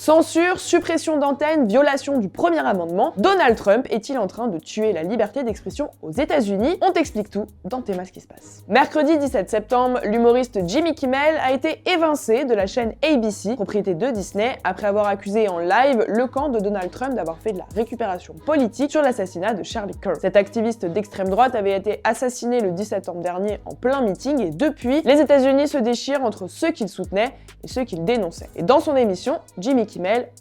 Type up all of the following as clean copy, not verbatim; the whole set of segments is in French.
Censure, suppression d'antennes, violation du premier amendement, Donald Trump est-il en train de tuer la liberté d'expression aux États-Unis? On t'explique tout dans Théma ce qui se passe. Mercredi 17 septembre, l'humoriste Jimmy Kimmel a été évincé de la chaîne ABC, propriété de Disney, après avoir accusé en live le camp de Donald Trump d'avoir fait de la récupération politique sur l'assassinat de Charlie Kirk. Cet activiste d'extrême droite avait été assassiné le 10 septembre dernier en plein meeting et depuis, les États-Unis se déchirent entre ceux qu'il soutenait et ceux qu'il dénonçait. Et dans son émission, Jimmy Kimmel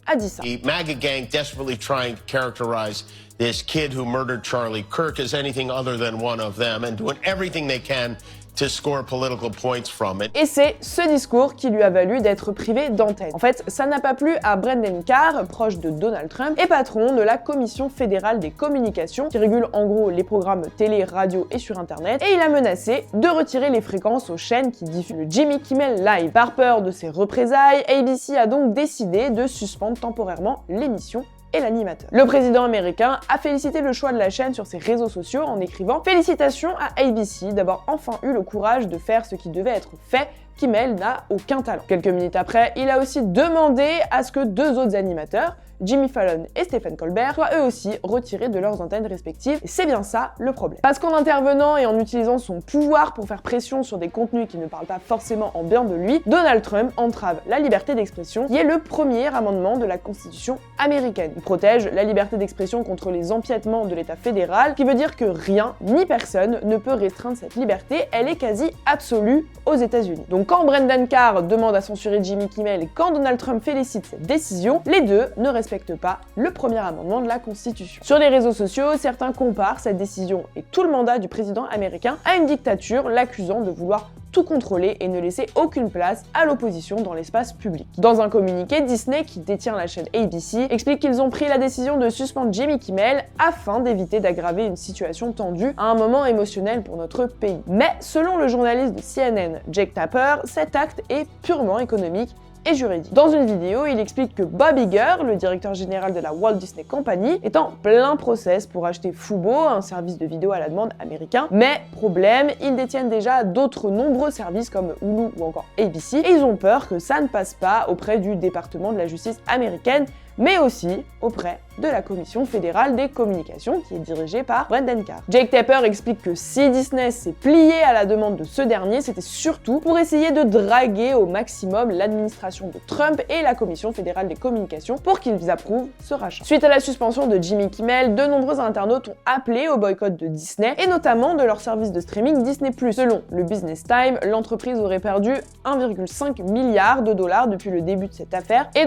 a dit ça. The MAGA gang desperately trying to characterize this kid who murdered Charlie Kirk as anything other than one of them and doing everything they can to score political points from it. Et c'est ce discours qui lui a valu d'être privé d'antenne. En fait, ça n'a pas plu à Brendan Carr, proche de Donald Trump et patron de la Commission fédérale des communications, qui régule en gros les programmes télé, radio et sur internet, et il a menacé de retirer les fréquences aux chaînes qui diffusent le Jimmy Kimmel Live. Par peur de ces représailles, ABC a donc décidé de suspendre temporairement l'émission et l'animateur. Le président américain a félicité le choix de la chaîne sur ses réseaux sociaux en écrivant « Félicitations à ABC d'avoir enfin eu le courage de faire ce qui devait être fait. Kimmel n'a aucun talent ». Quelques minutes après, il a aussi demandé à ce que deux autres animateurs, Jimmy Fallon et Stephen Colbert, soient eux aussi retirés de leurs antennes respectives. Et c'est bien ça le problème. Parce qu'en intervenant et en utilisant son pouvoir pour faire pression sur des contenus qui ne parlent pas forcément en bien de lui, Donald Trump entrave la liberté d'expression, qui est le premier amendement de la Constitution américaine. Il protège la liberté d'expression contre les empiètements de l'État fédéral, qui veut dire que rien ni personne ne peut restreindre cette liberté, elle est quasi absolue aux États-Unis. Donc quand Brendan Carr demande à censurer Jimmy Kimmel et quand Donald Trump félicite cette décision, les deux ne respectent pas le premier amendement de la Constitution. Sur les réseaux sociaux, certains comparent cette décision et tout le mandat du président américain à une dictature, l'accusant de vouloir tout contrôler et ne laisser aucune place à l'opposition dans l'espace public. Dans un communiqué, Disney, qui détient la chaîne ABC, explique qu'ils ont pris la décision de suspendre Jimmy Kimmel afin d'éviter d'aggraver une situation tendue à un moment émotionnel pour notre pays. Mais selon le journaliste de CNN, Jake Tapper, cet acte est purement économique et juridique. Dans une vidéo, il explique que Bob Iger, le directeur général de la Walt Disney Company, est en plein process pour acheter Fubo, un service de vidéo à la demande américain. Mais problème, ils détiennent déjà d'autres nombreux services comme Hulu ou encore ABC, et ils ont peur que ça ne passe pas auprès du département de la justice américaine, mais aussi auprès de la Commission fédérale des communications qui est dirigée par Brendan Carr. Jake Tapper explique que si Disney s'est plié à la demande de ce dernier, c'était surtout pour essayer de draguer au maximum l'administration de Trump et la Commission fédérale des communications pour qu'ils approuvent ce rachat. Suite à la suspension de Jimmy Kimmel, de nombreux internautes ont appelé au boycott de Disney et notamment de leur service de streaming Disney+. Selon le Business Times, l'entreprise aurait perdu 1,5 milliard de dollars depuis le début de cette affaire et